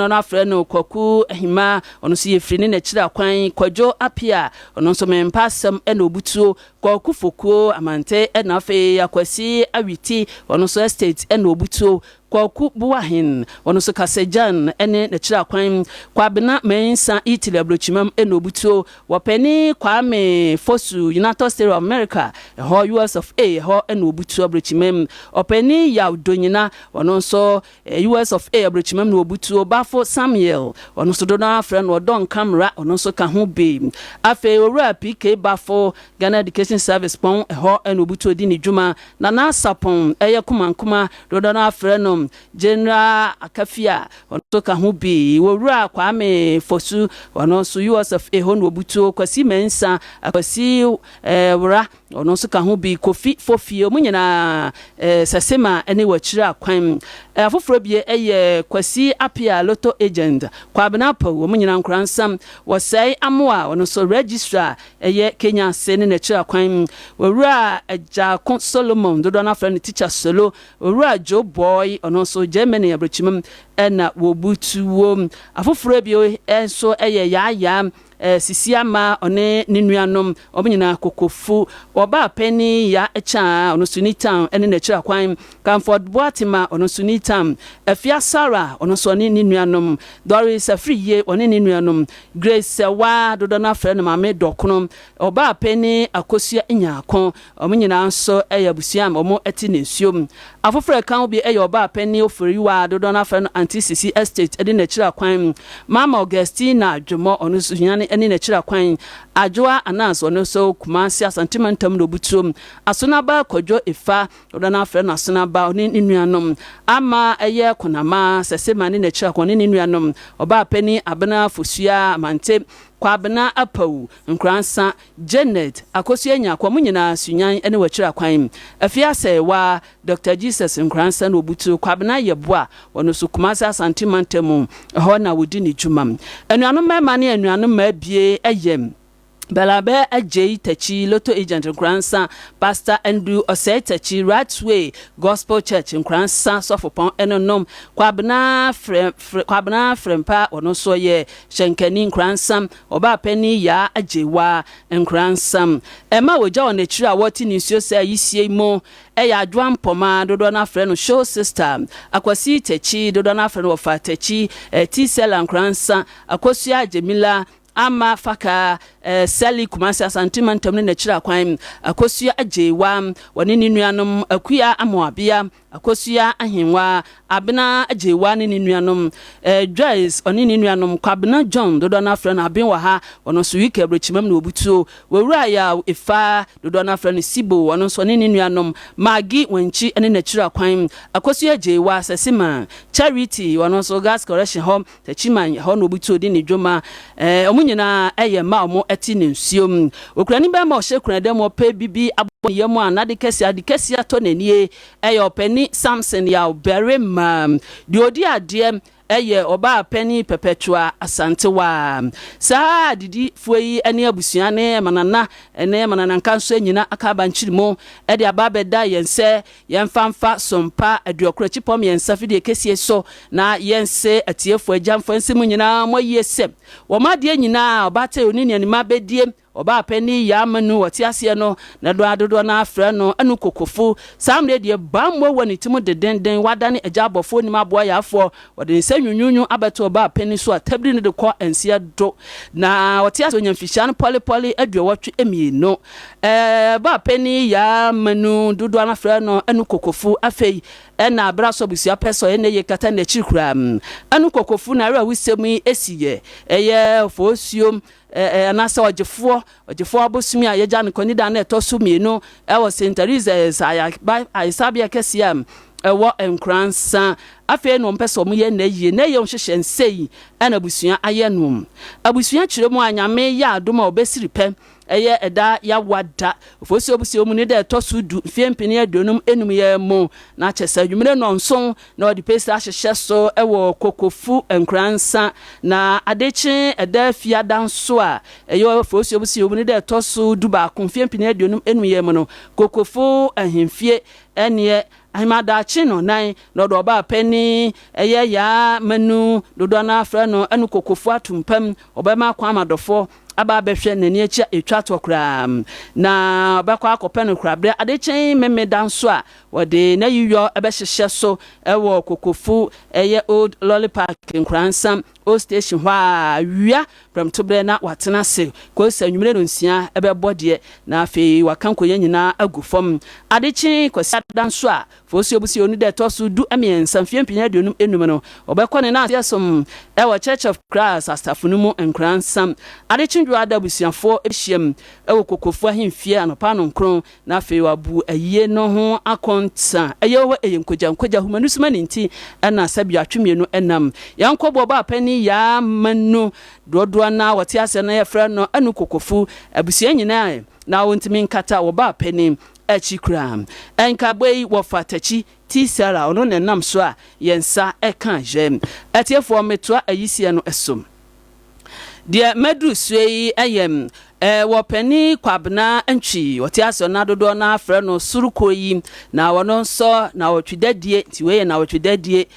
na freno Kwaku Ahima ono so ye frini na kira kwan Kwadwo Apia ono so mempasem na obutuo Kwaku Fokuo amante na afi Akwasi Awiti ono so estate na obutuo Kwaku Boateng ono so Kasejan ene na kira kwan Kwabena mensa Italy abrochimam na obutuo wapeni Kwame Fosu United States of America ho US of A ho na obutuo abrochimam openi ya udonyina ono so US of A abrochimam na obutuo Bafo Samuel ono so dona friend odon camera ono so ka ho be afi owura PK Bafo Ghana Education Service pon ho na obutuo di ni dwuma na sapon eye kumankuma dona friend General Akafia ono so ka ho be owura Kwame Fosu ono so US of A ho na obutuo Kwasi mensa Kwasi wura ono so ka ho be Kofi Fofie omunyina sasema ene wachira kwan afoforo bie eye Kwasi Apia Lotto agent Kwabena pa omunyina Nkoranza wasai amoa ono so registrar eye Kenya sene na chira kwan wura Aja Solomon dodo na friend teacher solo wura Joe Boy ono so Germany abrochimam na wobutuwo afoforo bie enso eye ya sisiama one ninuanom omunyina kokofu oba penny ya echa ono suni town ene na chira kwan Comfort Boatima ono suni town afia Sarah ono so ne ninuanom Doris Afriye one ninuanom Grace wa dodo na frɛ no mame dokono oba penny akosua enyakon omunyina nso eyabusuam omo eti nensuom afoforo kan obi oba penny oforiwa dodo na frɛ no Anti-Sisi Estate ene na chira kwan Mama Augustina Adwumawura ono so eni na chira kwan Adwoa announce ono so Kumasi asantimentam no butuom asonaba Kwadwo Efa odana afre na asonaba oni nuanom ama eye konama sesema ni na chira kwan ni nuanom oba pani abena Fosua amante Kwabena Apawu Nkoranza Janet akosua nya kwa munyina sunyan ene wachira kwan afia sewa Dr. Jesus Nkoranza no butu Kwabena Yeboa ono so Kumasi asantimentam ho na wodi ni dwuma anuanom mema ne anuanom mabie eyem Balabe Ajay Tachi Lotto agent Nkoranza Pastor Andrew Osei Tachi Right Way Gospel Church Nkoranza sofopon enonom Kwabena Frempa ono so ye Shenkani Nkoranza oba penny ya Ajewa Nkoranza ema woja on etira woti nisuo se yisie mo eya adwan poma dodo na frɛ no show sister Akwasi Tachi dodo na frɛ no Ofa Tachi T-Sela Nkoranza Akosua Jemila ama faka Sally Kumasi asantimentam ne na chira kwan akosua Ajewa woni ni nuanom akua amoabia akosua ahenwa abena Ajewa ne ni nuanom Joyce oni ni nuanom Kwabena John dodo na frɛ no aben wa ha ono so wike abrochimam na obutuo wowura ya Efa dodo na frɛ no Sibo ono so ni nuanom Magi Wanchi ene na chira kwan akosua Ajewa sesima Charity ono so gas correction home tachiman ho no obutuo di ni dwoma omunyina eye ma omo eti nensuom okurani ba ma o hye dem opa bibi abonye mu anade kesi ato nanie eye opani Samson ya obere ma di odi ade eye oba penny perpetua asantewa saa didi fuyi ene abusua ne manana ene manana nkanso anyina akaba nchirimo ede ababeda yense yemfamfa sompa aduokrochi pom yensa fide kesie so na yense atiefo agyamfo nsemu nyina moyesem wo made anyina obate oni ne anima bedie oba penny ya manu watiase no na doadodo na afra no anu kokofu samre de bamwo woni timo dedenden wadane agyabofo ni maboa yafo wode nwunwunwu abeto oba penny so atabri ne de kɔ ensia do na watiase onyamfisha no poli aduowatwe emieno ba penny ya manu dodo na afra no anu kokofu afei na abraso busia peso ene ye kata na chikura anu kokofu na ra wisemi esiye eye fosuom anasa ogefo abosumi a yeja ne konida na etoso mienu ewo St. Teresa Isabia kesiam ewo Nkoranza afi no mpeso mu ye na yie na ye hwehye nsei ana busua aye no abusua kiremu anyame ya adoma obesiri pem eye eda ya wada ofosi obusi omu ne da etoso du fiempini adonum enum ye mo na chesa dwumire no nson na odi pesa ahyehye so ewo kokofu Nkoranza na adechi eda fia danso a eye ofosi obusi omu ne da etoso du ba kon fiempini adonum enum ye mo no kokofu ahemfie ene ahimadachi no nan no do ba pani eye ya manu dodo na afra no anu kokofu atumpam obema kwa amadofo aba behwe nani achi etwa to kra na bakwa akopɛ no kra bre adechen memeda nso a wode na yiyo ebehyehyɛ so ewo kokofu eye old lollipop Nkoranza 8Th station hwa wia from tobre na watena se ko sanwumre no nsia ebebode na afi wakanko nyina agufom adechen kwasi adanso a fosi obusi onu de tosu du amiensa mfiempia aduonum enum no obekɔ ne na asom ewo Church of Christ astafunumu Nkoranza adechen dwa da busiafo ehiem ewo kokofu ahemfie anopa no nkron na afi wabu aye no ho akonta eyewo eyenkoja humanusuma ninti na sabia atwemienu enam yankɔbɔ ba pani ya manu dodo na wɔte ase na yɛfrɛ no anu kokofu abusia nyina na wontimi nkata wo ba pani achikram enkabei wofatachi tisara ono ne nam so a yensa eka jem atiefo metoa ayisia no esom de medru suei ayem wopani kwabna antwi wote aso na dodo na afre no surukoyi na wono nso na wotwedadie tiwe na wotwedadie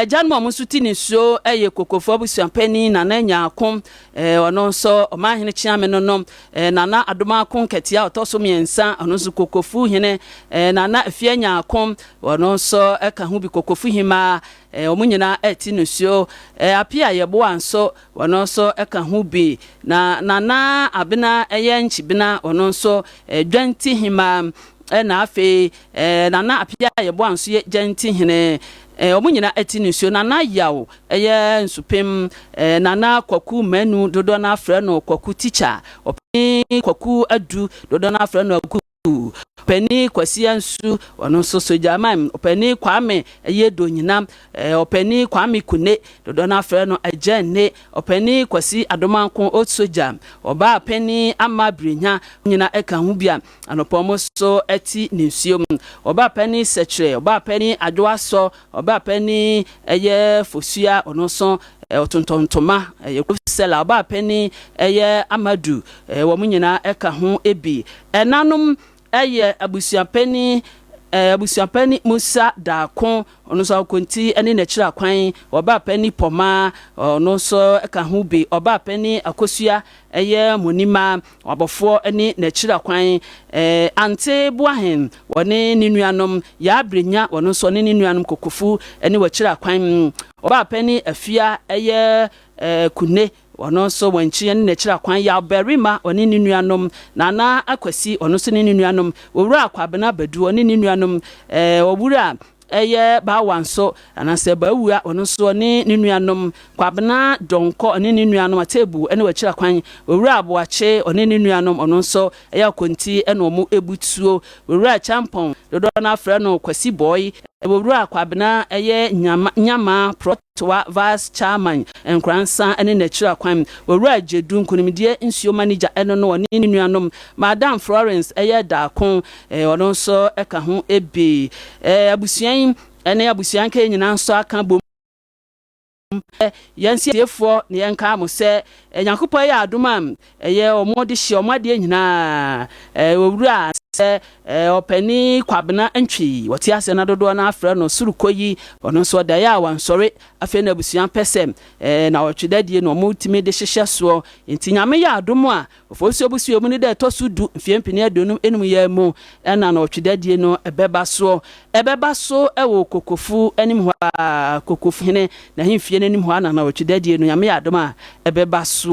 janmo musuti ni so eye kokofo busuampani na nanya akom wono nso omahene chiame no no na adoma akon ketia otoso miensa ono nso kokofu hene na afianya akom wono nso eka hu bi kokofu hima omunyina eti no so apia yebo anso wono nso eka hu bi na abena eye nchibina wono nso dwanti hima na afi na apia yebo anso ye dwanti hene omunyina eti nsuo na yawo eye nsupem na kwaku manu dodo na afre no kwaku teacher opani kwaku adu dodo na afre no kwaku opani kwasi ansu ono so sojaman opani kwame eye donyina opani kwame kune dodo na afre no agenne opani kwasi adomanko otsoja oba apani amabrenya nyina eka hu bia anopomo so eti nsuo oba apani sechere oba apani adwoaso oba apani eye fosua ono so otontontoma yekusela oba apani eye amadu wo munyina eka hu ebi enanum eye abusuapani Musa Dakon ono so konti ene na kira kwan oba pani poma ono so eka hu bi oba pani akosua eye monima abofo ene na kira kwan ante boahen woni ninuanom ya abrenya wono so ne ninuanom kokofu ene wa kira kwan oba pani afia eye kune ono so wanchi ene na kira kwan ya berima oni ninuanom na akwasi ono so ne ninuanom owura akwabena badu oni ninuanom owura eye ba wanso anase ba wua ono so ne ninuanom kwabena donko oni ninuanom atebu ene wa kira kwan owura aboache oni ninuanom ono so eye konti ene omu ebutuo owura champon dodo na afra no kwasi boy owura kwabena eye nyama protoa vice chairman Nkoranza ene na kira kwan owura jedu nkunimdie nsuo manager ene no oni ninuanom madam Florence eye Dakon ono so eka ho ebe abusuan ene abusuan ka nyina nso aka bom yansiefo ne yanka mo se Nyankopɔ ya adoma eye omode hye omade nyina owura se opani kwabena antwi wote ase na dodo na afra no surukoyi ono so da ya wansore afi na busuan pesem na wotwedadie no multimi de hyehye so enti nyame ya adomo a ofosi obusuo mu ne da tosu du mfiempini adonum enum ya mu na wotwedadie no ebeba so ewo kokofu enim ho kokofu hene na hemfie nenim ho na wotwedadie no nyame ya adomo a ebeba so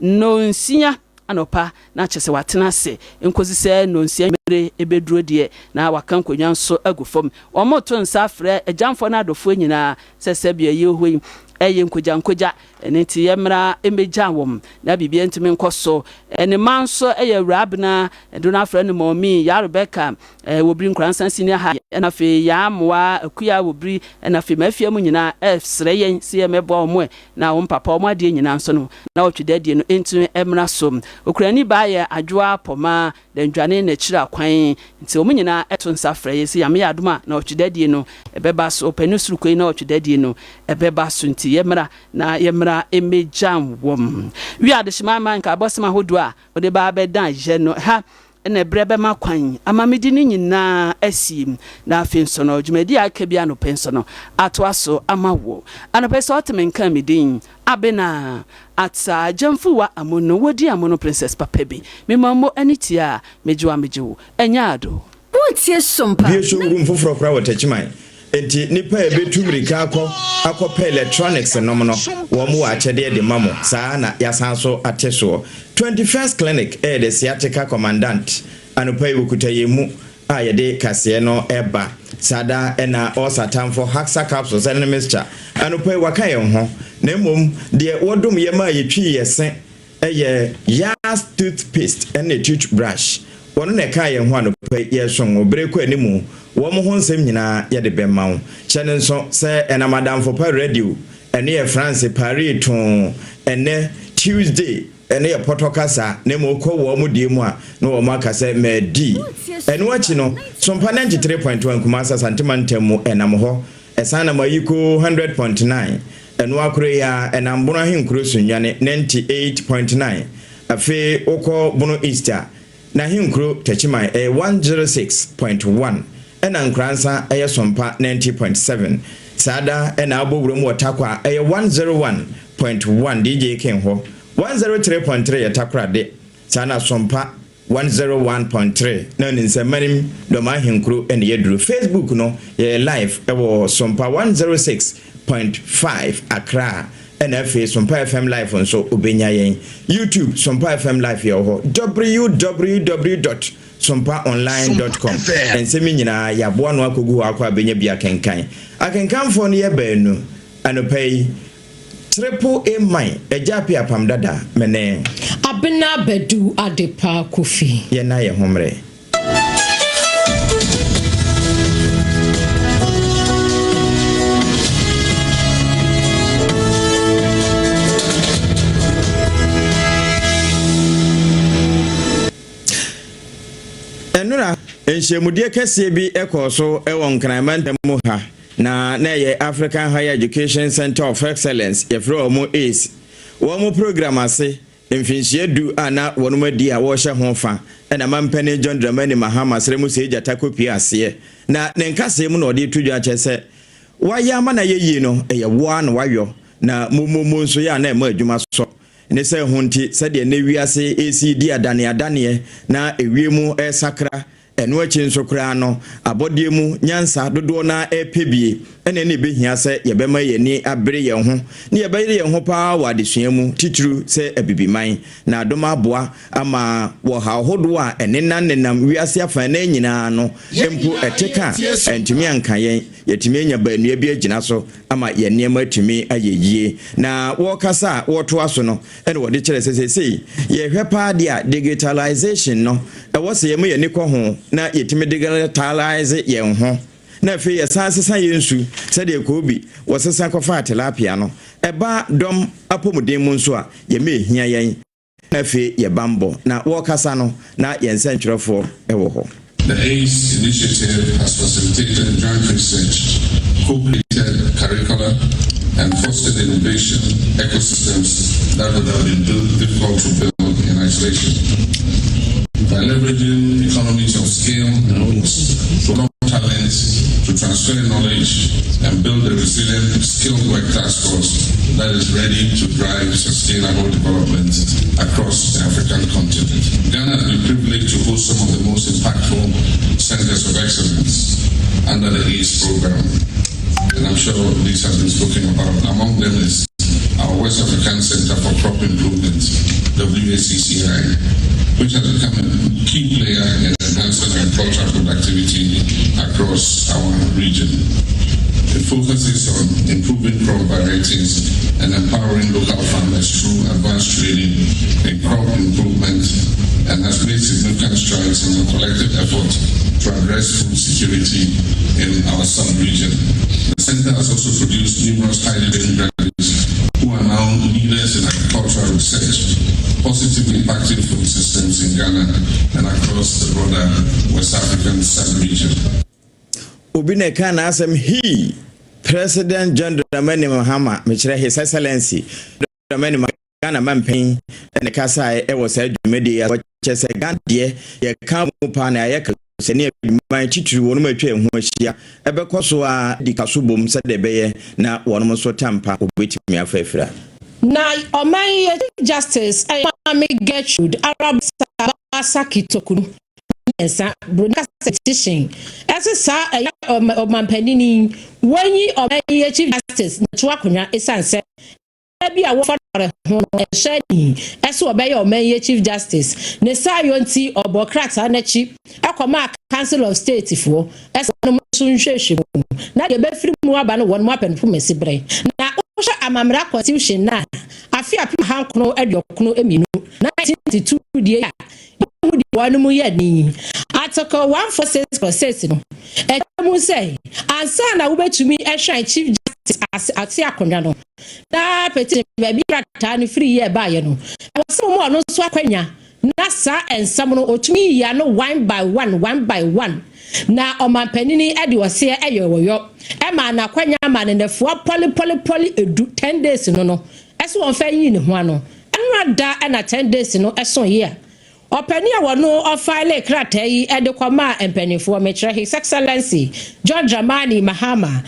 no nsia anopa na chese watena se nkozi se no nsia mere ebeduro de na wakan konwa nso agufom omoto nsa frɛ agyanfo na adofo nyina sese bia yehoyi eye nkoja enti yemra emeja wom na bibia ntimi nkoso ene manso eye rabna do na frɛ no momi ya Rebecca wobri Nkoranza senior ha na fe ya moa akuya wobri na fe mafia mu nyina sere yen se yemebo omo na wo papa omo ade nyina nso no na otwedadie no enti emra so okurani ba ye adwoa poma dandwane na kira kwan nti omo nyina eto nsa frɛ ye se yame ya adoma na otwedadie no ebeba so opanu surukoi na otwedadie no ebeba so nti yemra na yemra emejam wom wi adeshima man ka bosema hodo a ode ba bedan je no ha na brebe ma kwan amamedi ni nyina asim na afenso no dwumadi aka bia no penso no atoaso amawo anopeso otemenka medin abena atsa jamfuwa amono wodi amono princess papabi memammo anitia mejiwo enyado wotie sompa bi showroom foforo kra watachimai enti nipa ebetumrika akọ electronics nomono wo mu achede de mamo saa na yasanso ateso 21st clinic the sciatica commandant anopa ibukutayemu ayede kase no eba sada ena osatam for haxa capsules and mixture anopa wakaye ho na mom de wodom yema yetwi yesen yas toothpaste and a toothbrush wono ne kaye ho anopa yeson obreko animu wo mo ho nsem nyina ye de bemma wo chene nso se ena madam for radio ene ye France Paris ton ene Tuesday ene ye potokasa ne mo ko wo mo die mu a no wo makase medi ene wachi no Sompa 93.1 Kumasa Santimantem enam ho esana mayiko 100.9 ene wakure ya enambono ahinkuro sunwane 98.9 afi oko bono Easter na hinkuro tachimai 106.1 ena Nkoranza Sompa 90.7 sada ena abowuro mu otakwa 101.1 DJ Kenho 103.3 yatakrade sana Sompa 101.3 na ninsemanim do ma hinkuro ene yeduru Facebook no live ewo Sompa 106.5 Accra NFA Sompa FM live on so obenya yen YouTube Sompa FM live yo ho www.sompaonline.com ensemi nyina ya boa no akogu akwa benya bia kenkan akenkan fo no ye baanu anopai triple A mine ejapi apam dada mene abena bedu adepa kofi ye na ye homre enura enhemudie kese bi ekoso ewon kranmantam ha na ye African Higher Education Center of Excellence yefro omo ACE wo program ase mfinhie du ana wonumadi a wo hye hofa na mampane John Dramani Mahama sremu se jata kopi ase na nenkase mu na ode tudwa chese waya ma na yeyi no eye wo na wayo na mumu nso ya na ma adwuma so ne se honti se de na wiase ACD adane na ewiemu sakra enu achi nsokra no abodie mu nyansa dodo na epebie ene ne behia se yebema yeni abere ye ho ne yebere ye ho pa wadesua mu tituru se abibiman na adoma aboa ama wo ha hodo a ene nanenam wiase afa na nyina no empu eteka entimi anka yen yetimi anya baanua bi agina so ama yenema atimi ayeyie na wo kasa wo to aso no ene wo de kire sesei ye hwepa dia digitalization no e wo se yemu ye ni ko ho na yetimi digitalize ye ho na fe ya sasesa yensu sede ko bi wosesa kofa tilapia no eba dom apomuden mu nso a ye mehia yen na fe ye bambo na wo kasa no na yensa ntwerefo ewo ho. The ACE initiative has facilitated joint research, co-created curricula, and fostered innovation ecosystems that would have been difficult to build in isolation. By leveraging economies of scale and talent to transfer knowledge and build a resilient, skilled work task force that is ready to drive sustainable development across the African continent. Ghana has been privileged to host some of the most impactful centers of excellence under the ACE program, and I'm sure these have been spoken about. Among them is our West African Center for Crop Improvement, WACCI, which has become a key player in enhancing agricultural productivity across our region. It focuses on improving crop varieties and empowering local farmers through advanced training in crop improvement, and has made significant strides in a collective effort to address food security in our sub-region. The center has also produced numerous highly trained graduates who are now leaders in agricultural research, positively impacting food systems in Ghana and across the broader West African sub-region. Obine kana asem he President John Dramani Mahama mechire His Excellency Dramani Mahama mampen ne kasa e wo sa dwumedi chese gandie ye ka mu pa na ye ka se ne man titiri wonu matwa ho ahia ebekoso a dikasobom se de beye na wonu so tampa obetimi afafira na oman justice Kwame Gertrude Arabasa Kitokunu ensa broadcast petition esa oman panini wanyi oman chief justice na tuakonya esanse bi a wo fara ho ehani eso obeye oman chief justice ne sayonti obokrata na chi akoma council of state fo eso no sunhwehwe na de be firi mu aba no won mu apenfo mesibre na osha amamra constitution na afi apim hankono adokono eminu 1992 die di wanu mu ye ni article 146 no mu say ansa na wo betumi ehwan chief justice ati akonwa no na petition baby rata ni free ye ba ye no wo mo no so akwanya na sa ensam no otumi ya no one by one na omanpanini ade wose eyoyo e ma na kwanya ma ne nefo poli edu 10 days no eso won fa yin ne ho ano enu ada na 10 days no eso ye opani a wono ofile krata yi ede kwama empanifo metre his excellency John Dramani Mahama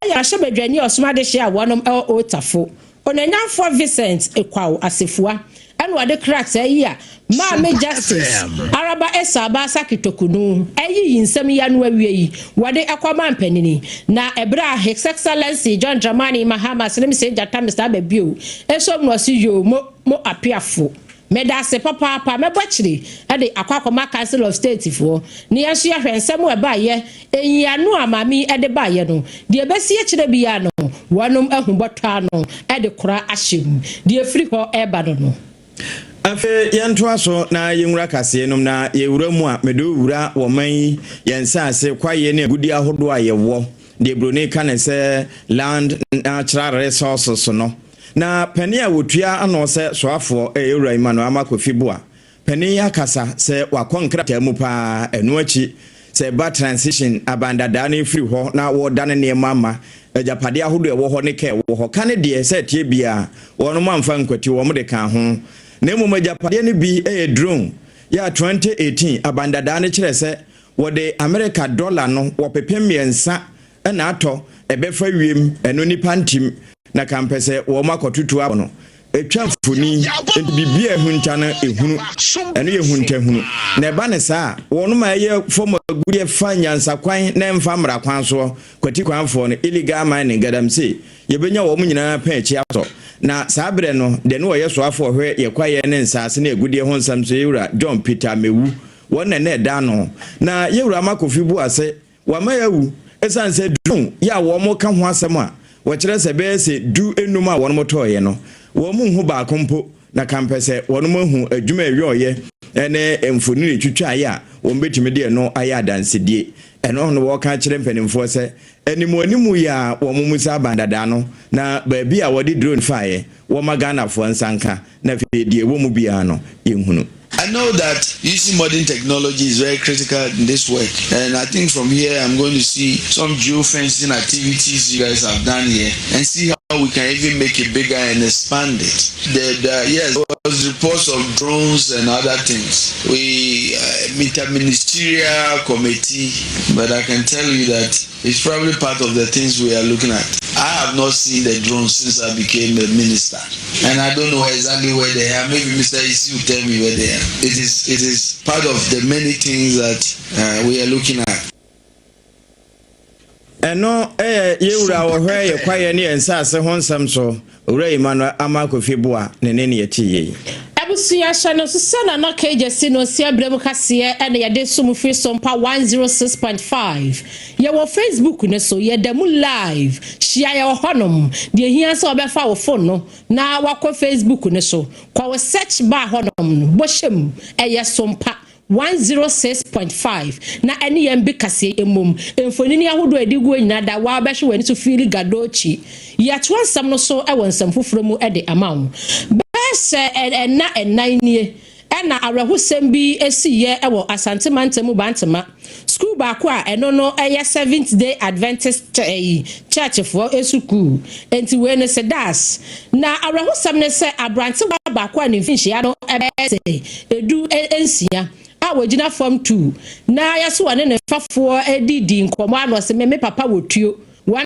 aya shebedwani osumade hye a wonom otafo onanyafo Vincent Ekwawo asefua enu ade krata yi a Mame justice Araba Esabasa Kitokunu eyi yinsem ya no awie yi wode akwama mpanini na ebra his excellency John Dramani Mahama senem se jata Mr. Babio esom no si yo mo apiafo medase papa mebachiri ade akwakoma council of state fo ne yaso ya hwensem eba ye eyianu amami ede ba ye no de besi ye kire bia no wonom ahubotwa no ede kora ahyem de free ho eba no afe yanto aso na yenwura kase nom na yewura mu a medo wura wo man yensa ase kwaye ne gudi ahodo a yewo de brone kan se land natural resources no na pani a wotua ano se soafo ewura imano amakofibo a pani yakasa se wakonkrata mu pa enu achi se ba transition abandada na free ho na wo dane ne mama ejapade ahodo ewo ho ne ke wo ho kan de se tie bia wono mamfa nkwati wo mo de kan ho na mu majapade ne bi drone ya 2018 abandada ne kire se wo de America dollar no wo pepem miensa na ato ebefa wiem eno ni pantim na kampese wo makotutu abo no etwa funi bibia ehunta na ehunu eno ye hunta hunu na eba ne saa wono ma ye form aguri fanya nsakwan na mfa mra kwan so kwati kwan fo no illegal mining gadamse ye benya wo nyina pa echi ato na sabre no de no ye so afo hwe ye kwaye ne nsase na egudie ho nsam so yewura John Peter Mewu wona na eda no na yewura makofi bu ase wa ma yawu esanse dun ya wo mo ka ho asem a wo kire se be se du enum a wono motoye no wo mu hu ba kompo na kampese wono mo hu adwuma ewoye ene emfoni twitwa ya wo betimi de no aya adansedie eno no wo ka kire mpanimfo se animu ya wo mumusa bandada no na baabi a wodi drone fire wo magana fo nsanka na fedie wo mu bia no yenhunu. I know that using modern technology is very critical in this work, and I think from here I'm going to see some geofencing activities you guys have done here and see how we can even make it bigger and expand it. Yes, there was reports of drones and other things. We interministerial committee, but I can tell you that it's probably part of the things we are looking at. I have not seen the drones since I became a minister, and I don't know exactly where they are. Maybe Mr. Isi will tell me where they are. It is part of the many things that we are looking at. Eno yewura wo hwe ye kwaye ne ensase ho nsam so owura Emmanuel Amakofibua ne ne yetiye abusuya shano susana na keje sino sia bremu kase ene yade sumu free Sompa 106.5 ye wo Facebook ne so ye demu live share ye honom de hia se obefa wo phone no na wakọ Facebook ne so kwa wo search bar honom bohwem eye Sompa 106.5 na ene yembe kase emom emfonini ahodo adigu nyina da wa behwe wani so fili gadochi ya twansam no so e wonsam foforo mu e de amawo bese na enanie ena awrehosem bi esiye e wo asantemantem bantema school baako a eno no eye Seventh Day Adventist church for esukuu enti we ne se das na awrahosam ne se abrante baako a ne finhia no ebe edu ensia a wagina form 2 na yaso wane ne fafo edidi nkomo ano se me papa wotuo